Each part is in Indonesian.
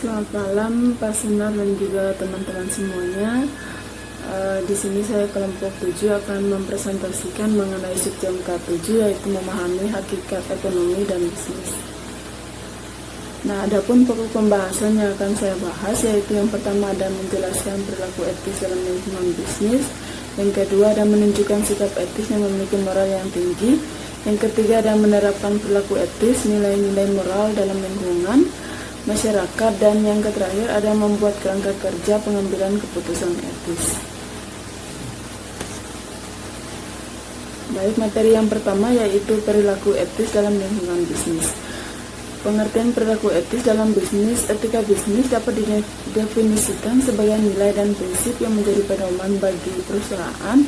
Selamat malam Pak Sunar dan juga teman-teman semuanya. Di sini saya kelompok 7 akan mempresentasikan mengenai subjek K7, yaitu memahami hakikat ekonomi dan bisnis. Nah, adapun pokok pembahasan yang akan saya bahas yaitu yang pertama ada menjelaskan perilaku etis dalam lingkungan bisnis, yang kedua ada menunjukkan sikap etis yang memiliki moral yang tinggi, yang ketiga ada menerapkan perilaku etis, nilai-nilai moral dalam lingkungan masyarakat, dan yang terakhir ada membuat kerangka kerja pengambilan keputusan etis. Baik, materi yang pertama yaitu perilaku etis dalam lingkungan bisnis. Pengertian perilaku etis dalam bisnis. Etika bisnis dapat didefinisikan sebagai nilai dan prinsip yang menjadi pedoman bagi perusahaan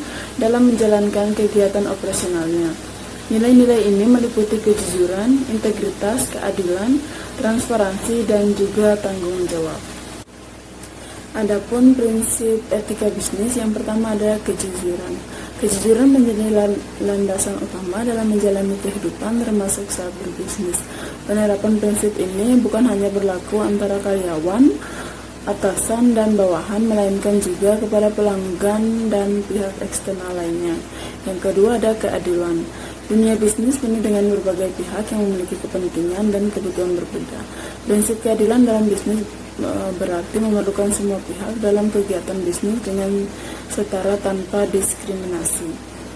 dalam menjalankan kegiatan operasionalnya. Nilai-nilai ini meliputi kejujuran, integritas, keadilan, transparansi, dan juga tanggung jawab. Adapun prinsip etika bisnis, yang pertama adalah kejujuran. Kejujuran menjadi landasan utama dalam menjalani kehidupan termasuk saat berbisnis. Penerapan prinsip ini bukan hanya berlaku antara karyawan, atasan, dan bawahan, melainkan juga kepada pelanggan dan pihak eksternal lainnya. Yang kedua ada keadilan. Dunia bisnis penuh dengan berbagai pihak yang memiliki kepentingan dan kebutuhan berbeda. Prinsip keadilan dalam bisnis berarti memerlukan semua pihak dalam kegiatan bisnis dengan setara tanpa diskriminasi.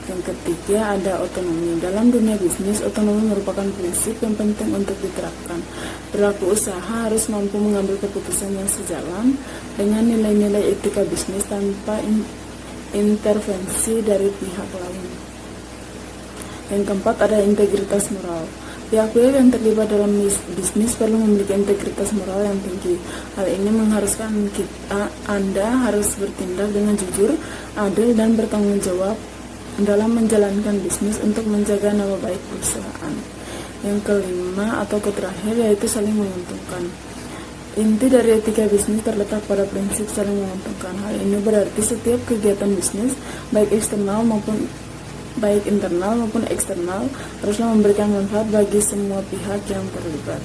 Yang ketiga ada otonomi. Dalam dunia bisnis, otonomi merupakan prinsip yang penting untuk diterapkan. Pelaku usaha harus mampu mengambil keputusan yang sejalan dengan nilai-nilai etika bisnis tanpa intervensi dari pihak lain. Yang keempat ada integritas moral. Pihak-pihak yang terlibat dalam bisnis perlu memiliki integritas moral yang tinggi. Hal ini mengharuskan Anda harus bertindak dengan jujur, adil, dan bertanggung jawab dalam menjalankan bisnis untuk menjaga nama baik perusahaan. Yang kelima atau terakhir yaitu saling menguntungkan. Inti dari etika bisnis terletak pada prinsip saling menguntungkan. Hal ini berarti setiap kegiatan bisnis, baik internal maupun eksternal, haruslah memberikan manfaat bagi semua pihak yang terlibat.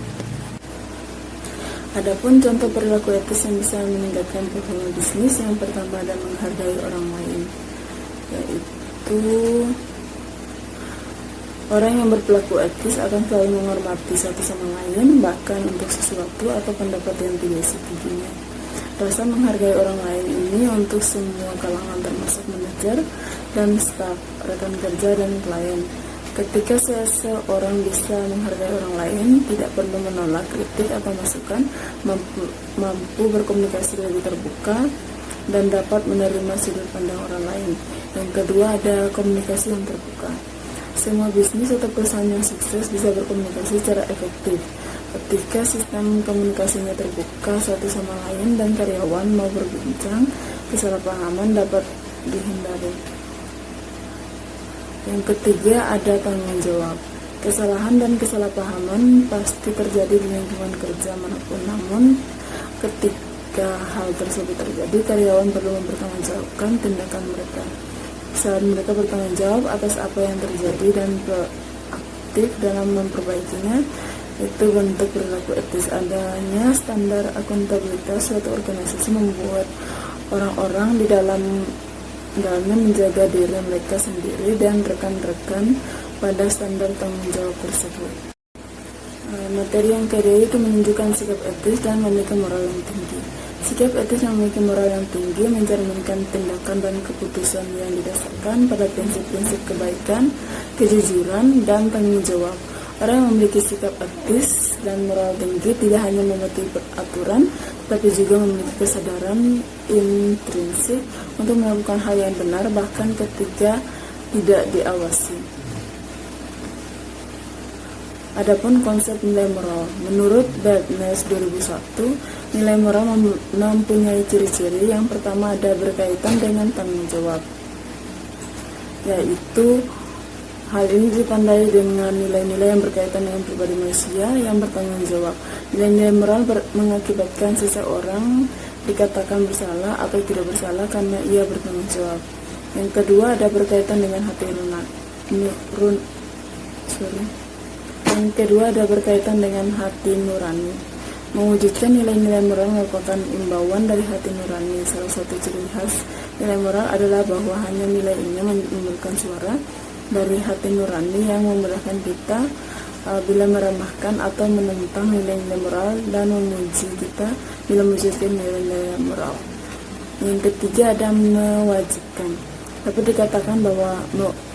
Adapun contoh perilaku etis yang bisa meningkatkan performa bisnis, yang pertama ada menghargai orang lain, yaitu orang yang berperilaku etis akan selalu menghormati satu sama lain, bahkan untuk sesuatu atau pendapat yang tidak setujunya. Rasa menghargai orang lain ini untuk semua kalangan termasuk manajer dan staf, rekan kerja, dan klien. Ketika seseorang bisa menghargai orang lain, tidak perlu menolak kritik atau masukan, mampu berkomunikasi lebih terbuka, dan dapat menerima sudut pandang orang lain. Yang kedua ada komunikasi yang terbuka. Semua bisnis atau perusahaan yang sukses bisa berkomunikasi secara efektif ketika sistem komunikasinya terbuka satu sama lain dan karyawan mau berbincang, kesalahpahaman dapat dihindari. Yang ketiga ada tanggung jawab. Kesalahan dan kesalahpahaman pasti terjadi di lingkungan kerja manapun, namun ketika hal tersebut terjadi, karyawan perlu mempertanggungjawabkan tindakan mereka. Saat mereka bertanggung jawab atas apa yang terjadi dan proaktif dalam memperbaikinya, itu bentuk perilaku etis. Adanya standar akuntabilitas suatu organisasi membuat orang-orang di dalamnya menjaga diri mereka sendiri dan rekan-rekan pada standar tanggung jawab tersebut. Materi yang kedua itu menunjukkan sikap etis dan memiliki moral yang tinggi. Sikap etis yang memiliki moral yang tinggi mencerminkan tindakan dan keputusan yang didasarkan pada prinsip-prinsip kebaikan, kejujuran, dan tanggung jawab. Orang yang memiliki sikap etis dan moral tinggi tidak hanya mematuhi aturan, tapi juga memiliki kesadaran intrinsik untuk melakukan hal yang benar bahkan ketika tidak diawasi. Adapun konsep nilai moral, menurut Barnes 2001, nilai moral mempunyai ciri-ciri. Yang pertama ada berkaitan dengan tanggung jawab, yaitu hal ini ditandai dengan nilai-nilai yang berkaitan dengan pribadi manusia yang bertanggung jawab. Nilai-nilai moral mengakibatkan seseorang dikatakan bersalah atau tidak bersalah karena ia bertanggung jawab. Yang kedua ada berkaitan dengan hati Yang kedua ada berkaitan dengan hati nurani. Mewujudkan nilai-nilai moral merupakan imbauan dari hati nurani. Salah satu ciri khas nilai moral adalah bahwa hanya nilai ini menimbulkan suara dari hati nurani yang memudahkan kita bila meramahkan atau menentang nilai-nilai moral dan memuji kita bila mewujudkan nilai-nilai moral. Yang ketiga ada mewajibkan. Dapat dikatakan bahwa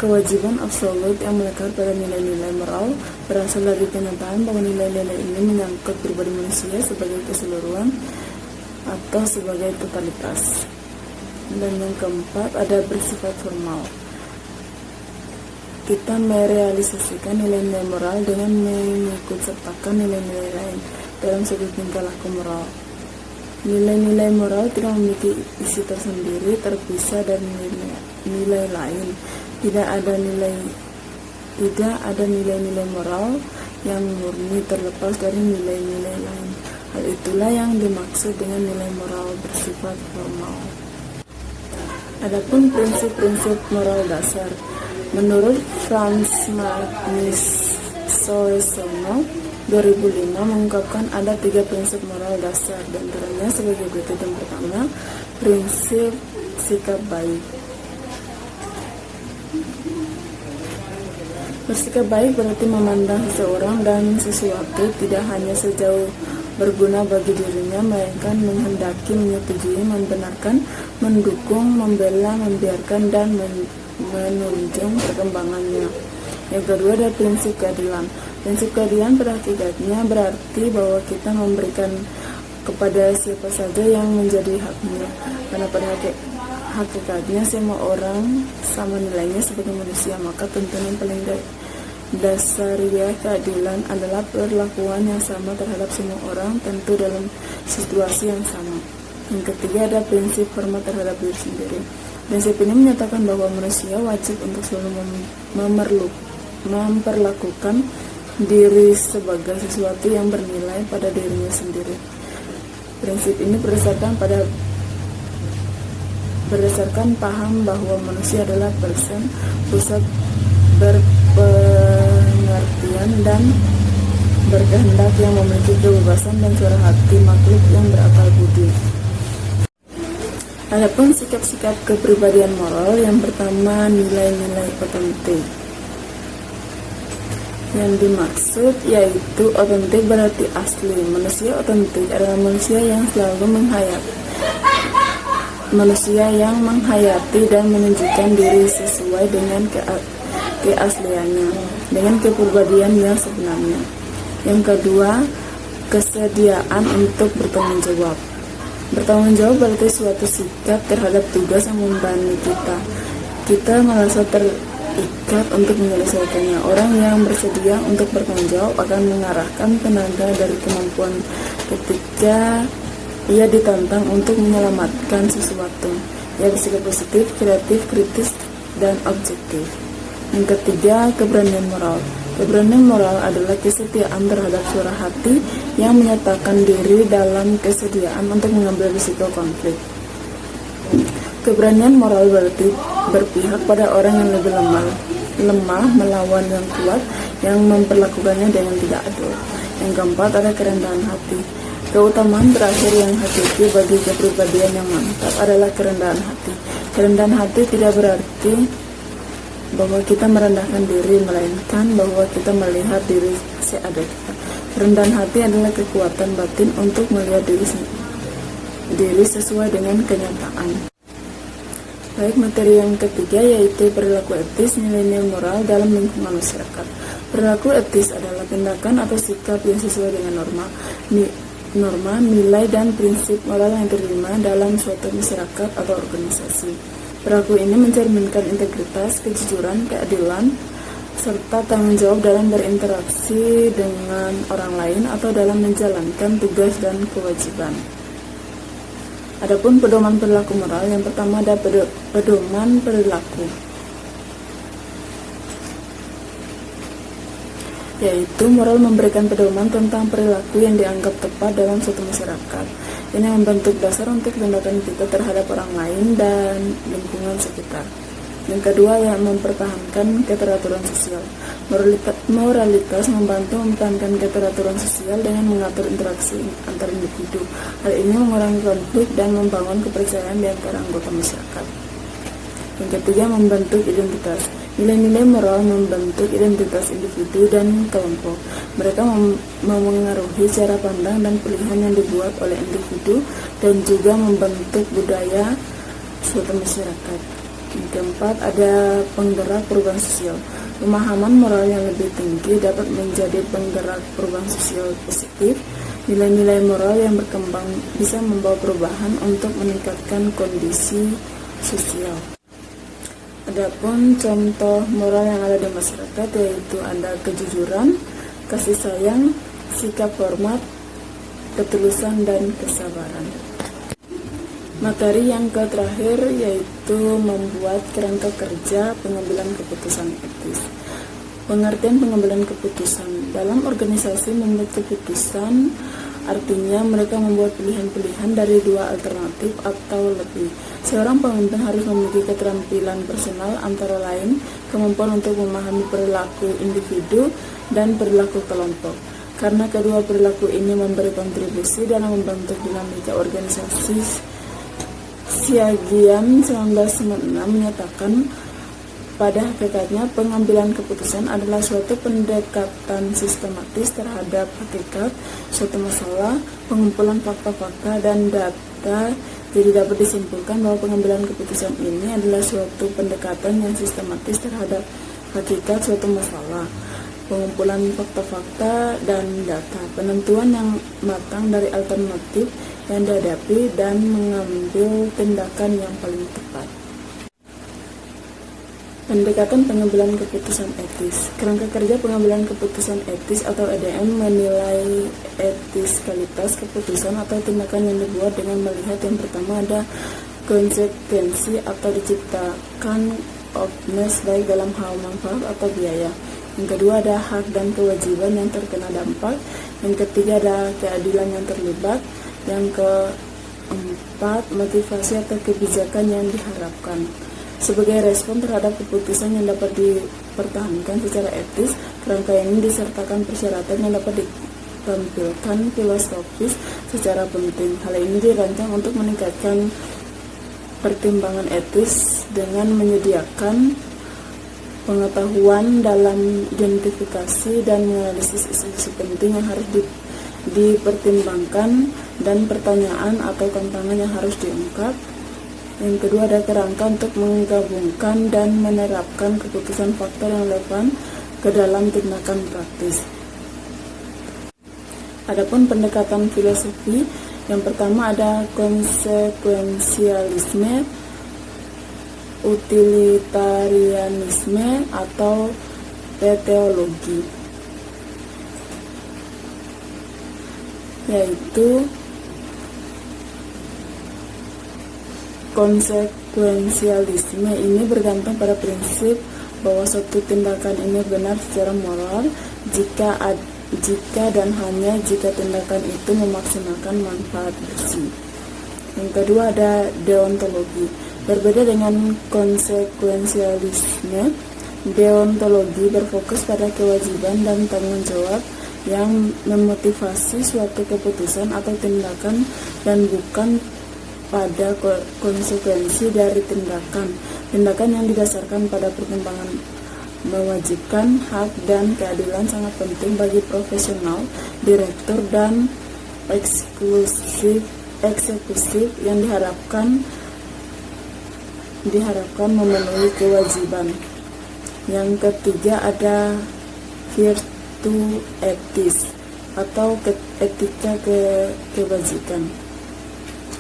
kewajiban absolut yang melekat pada nilai-nilai moral berasal dari kenyataan bahwa nilai-nilai ini menyangkut pribadi manusia sebagai keseluruhan atau sebagai totalitas. Dan yang keempat ada bersifat formal. Kita merealisasikan nilai-nilai moral dengan mengikut sertakan nilai-nilai lain dalam sudut tingkah laku moral. Nilai-nilai moral tidak memiliki isi tersendiri terpisah dari nilai lain. Tidak ada nilai-nilai moral yang murni terlepas dari nilai-nilai lain. Hal itulah yang dimaksud dengan nilai moral bersifat formal. Adapun prinsip-prinsip moral dasar, menurut Franz Magnus Soesono 2005 mengungkapkan ada 3 prinsip moral dasar, dan antaranya sebagai berikut. Yang pertama, prinsip sikap baik. Bersikap baik berarti memandang seseorang dan sesuatu tidak hanya sejauh berguna bagi dirinya, melainkan menghendaki, menyetujui, membenarkan, mendukung, membela, membiarkan, dan menunjang perkembangannya. Yang kedua ada prinsip keadilan. Prinsip keadilan pada hakikatnya berarti bahwa kita memberikan kepada siapa saja yang menjadi haknya, karena pada hakikatnya semua orang sama nilainya sebagai manusia. Maka tuntunan paling dasariah keadilan adalah perlakuan yang sama terhadap semua orang, tentu dalam situasi yang sama. Yang ketiga ada prinsip hormat terhadap diri sendiri. Prinsip ini menyatakan bahwa manusia wajib untuk selalu memperlakukan diri sebagai sesuatu yang bernilai pada dirinya sendiri. Prinsip ini berdasarkan paham bahwa manusia adalah pusat berpengertian dan berkehendak yang memiliki kebebasan dan suara hati makhluk yang berakal budi. Adapun sikap-sikap kepribadian moral, yang pertama nilai-nilai otentik. Yang dimaksud yaitu otentik berarti asli. Manusia otentik adalah manusia yang selalu menghayati dan menunjukkan diri sesuai dengan keasliannya, dengan kepribadian yang sebenarnya. Yang kedua, kesediaan untuk bertanggung jawab. Bertanggung jawab berarti suatu sikap terhadap tugas yang membebani kita. Kita merasa terikat untuk menyelesaikannya. Orang yang bersedia untuk bertanggung jawab akan mengarahkan tenaga dari kemampuan ketika ia ditantang untuk menyelamatkan sesuatu. Ia bersikap positif, kreatif, kritis, dan objektif. Yang ketiga, keberanian moral. Keberanian moral adalah kesetiaan terhadap suara hati yang menyatakan diri dalam kesediaan untuk mengambil risiko konflik. Keberanian moral berarti berpihak pada orang yang lebih lemah melawan yang kuat yang memperlakukannya dengan tidak adil. Yang keempat ada kerendahan hati. Keutamaan terakhir yang hakiki bagi kepribadian yang mantap adalah kerendahan hati. Kerendahan hati tidak berarti bahwa kita merendahkan diri, melainkan bahwa kita melihat diri seadanya. Kerendahan hati adalah kekuatan batin untuk melihat diri sesuai dengan kenyataan. Baik, materi yang ketiga yaitu perilaku etis, nilai-nilai moral dalam lingkungan masyarakat. Perilaku etis adalah tindakan atau sikap yang sesuai dengan norma, nilai, dan prinsip moral yang diterima dalam suatu masyarakat atau organisasi. Perilaku ini mencerminkan integritas, kejujuran, keadilan, serta tanggung jawab dalam berinteraksi dengan orang lain atau dalam menjalankan tugas dan kewajiban. Adapun pedoman perilaku moral, yang pertama ada pedoman perilaku, yaitu moral memberikan pedoman tentang perilaku yang dianggap tepat dalam suatu masyarakat. Ini membentuk dasar untuk tindakan kita terhadap orang lain dan lingkungan sekitar. Yang kedua, yang mempertahankan keteraturan sosial. Moralitas membantu mempertahankan keteraturan sosial dengan mengatur interaksi antar individu. Hal ini mengurangi konflik dan membangun kepercayaan di antara anggota masyarakat. Yang ketiga, membentuk identitas. Nilai-nilai moral membentuk identitas individu dan kelompok. Mereka memengaruhi cara pandang dan pilihan yang dibuat oleh individu dan juga membentuk budaya suatu masyarakat. Yang keempat, ada penggerak perubahan sosial. Pemahaman moral yang lebih tinggi dapat menjadi penggerak perubahan sosial positif. Nilai-nilai moral yang berkembang bisa membawa perubahan untuk meningkatkan kondisi sosial. Adapun contoh moral yang ada di masyarakat yaitu ada kejujuran, kasih sayang, sikap hormat, ketulusan, dan kesabaran. Materi yang terakhir yaitu membuat kerangka kerja pengambilan keputusan etis. Pengertian pengambilan keputusan. Dalam organisasi membuat keputusan artinya mereka membuat pilihan-pilihan dari dua alternatif atau lebih. Seorang pemimpin harus memiliki keterampilan personal antara lain kemampuan untuk memahami perilaku individu dan perilaku kelompok. Karena kedua perilaku ini memberi kontribusi dalam membentuk dinamika organisasi. Siagian 1996 menyatakan pada hakikatnya pengambilan keputusan adalah suatu pendekatan sistematis terhadap hakikat suatu masalah, pengumpulan fakta-fakta dan data. Jadi dapat disimpulkan bahwa pengambilan keputusan ini adalah suatu pendekatan yang sistematis terhadap hakikat suatu masalah, pengumpulan fakta-fakta dan data, penentuan yang matang dari alternatif yang dihadapi, dan mengambil tindakan yang paling tepat. Pendekatan pengambilan keputusan etis. Kerangka kerja pengambilan keputusan etis atau EDM menilai etiskalitas keputusan atau tindakan yang dibuat dengan melihat yang pertama ada konsekuensi atau diciptakan openness baik dalam hal manfaat atau biaya. Yang kedua ada hak dan kewajiban yang terkena dampak. Yang ketiga ada keadilan yang terlibat. Yang keempat, motivasi atau kebijakan yang diharapkan. Sebagai respon terhadap keputusan yang dapat dipertahankan secara etis, kerangka ini disertakan persyaratan yang dapat ditampilkan filosofis secara penting. Hal ini dirancang untuk meningkatkan pertimbangan etis dengan menyediakan pengetahuan dalam identifikasi dan menganalisis isu-isu penting yang harus dipertimbangkan dan pertanyaan atau tantangan yang harus diungkap. Yang kedua ada kerangka untuk menggabungkan dan menerapkan keputusan faktor yang relevan ke dalam tindakan praktis. Adapun pendekatan filosofi, yang pertama ada konsekuensialisme, utilitarianisme atau teologi, yaitu konsekuensialisme ini bergantung pada prinsip bahwa suatu tindakan ini benar secara moral jika dan hanya jika tindakan itu memaksimalkan manfaat bersih. Yang kedua ada deontologi. Berbeda dengan konsekuensialisme, deontologi berfokus pada kewajiban dan tanggung jawab yang memotivasi suatu keputusan atau tindakan dan bukan pada konsekuensi dari tindakan yang didasarkan pada pertimbangan mewajibkan hak dan keadilan sangat penting bagi profesional, direktur, dan eksekutif yang diharapkan memenuhi kewajiban. Yang ketiga ada virtu etis atau etika kebajikan.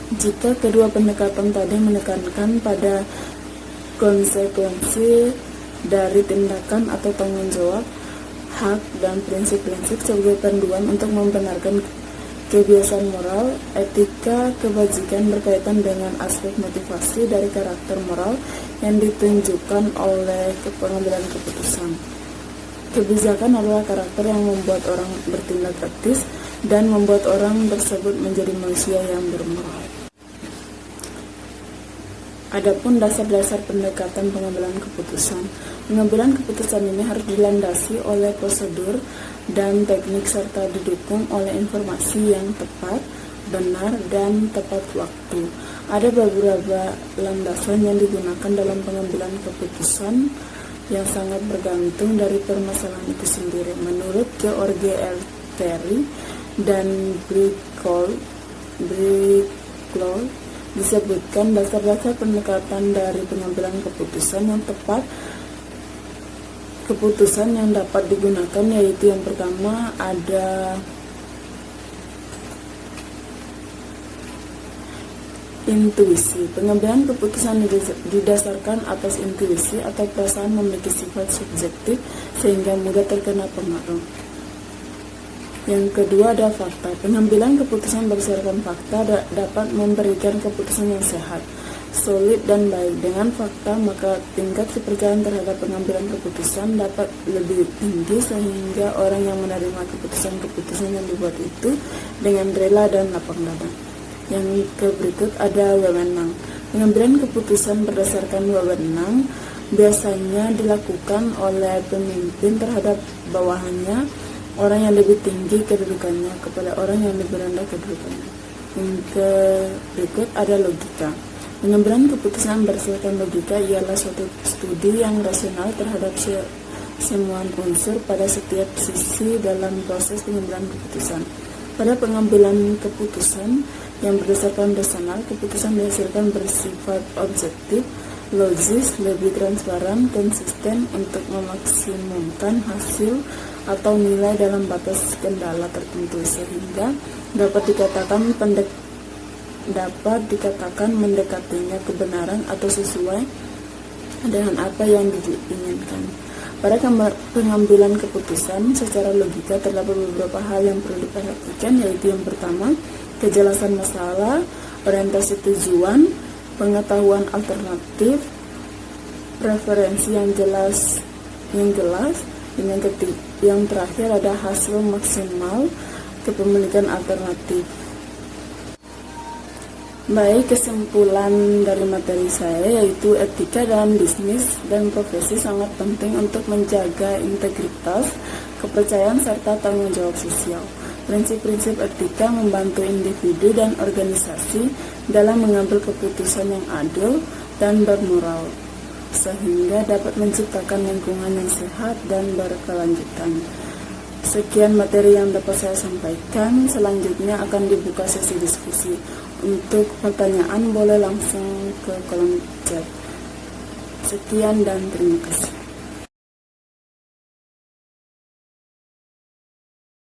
Jika kedua pendekatan tadi menekankan pada konsekuensi dari tindakan atau tanggung jawab, hak, dan prinsip-prinsip sebagai panduan untuk membenarkan kebiasaan moral, etika kebajikan berkaitan dengan aspek motivasi dari karakter moral yang ditunjukkan oleh pengambilan keputusan. Kebijakan adalah karakter yang membuat orang bertindak etis dan membuat orang tersebut menjadi manusia yang bermoral. Adapun dasar-dasar pendekatan pengambilan keputusan. Pengambilan keputusan ini harus dilandasi oleh prosedur dan teknik serta didukung oleh informasi yang tepat, benar, dan tepat waktu. Ada beberapa landasan yang digunakan dalam pengambilan keputusan yang sangat bergantung dari permasalahan itu sendiri. Menurut George R. Terry dan Bricklow disebutkan dasar-dasar pendekatan dari pengambilan keputusan yang tepat keputusan yang dapat digunakan, yaitu yang pertama ada intuisi. Pengambilan keputusan didasarkan atas intuisi atau perasaan memiliki sifat subjektif sehingga mudah terkena pengaruh. Yang kedua ada fakta. Pengambilan keputusan berdasarkan fakta dapat memberikan keputusan yang sehat, solid, dan baik. Dengan fakta, maka tingkat kepercayaan terhadap pengambilan keputusan dapat lebih tinggi sehingga orang yang menerima keputusan-keputusan yang dibuat itu dengan rela dan lapang dada. Yang berikut ada wewenang. Pengambilan keputusan berdasarkan wewenang biasanya dilakukan oleh pemimpin terhadap bawahannya, orang yang lebih tinggi kedudukannya kepada orang yang lebih rendah kedudukannya. Yang berikut ada logika. Pengambilan keputusan berdasarkan logika ialah suatu studi yang rasional terhadap semua unsur pada setiap sisi dalam proses pengambilan keputusan. Pada pengambilan keputusan yang berdasarkan rasional, keputusan dihasilkan bersifat objektif, logis, lebih transparan, konsisten untuk memaksimumkan hasil atau nilai dalam batas kendala tertentu, sehingga dapat dikatakan mendekatinya kebenaran atau sesuai dengan apa yang diinginkan. Pada pengambilan keputusan secara logika terdapat beberapa hal yang perlu diperhatikan, yaitu yang pertama, kejelasan masalah, orientasi tujuan, pengetahuan alternatif, preferensi yang jelas, dan yang terakhir ada hasil maksimal, kepemilikan alternatif. Baik, kesimpulan dari materi saya yaitu etika dalam bisnis dan profesi sangat penting untuk menjaga integritas, kepercayaan, serta tanggung jawab sosial. Prinsip-prinsip etika membantu individu dan organisasi dalam mengambil keputusan yang adil dan bermoral, sehingga dapat menciptakan lingkungan yang sehat dan berkelanjutan. Sekian materi yang dapat saya sampaikan. Selanjutnya akan dibuka sesi diskusi. Untuk pertanyaan boleh langsung ke kolom chat. Sekian dan terima kasih.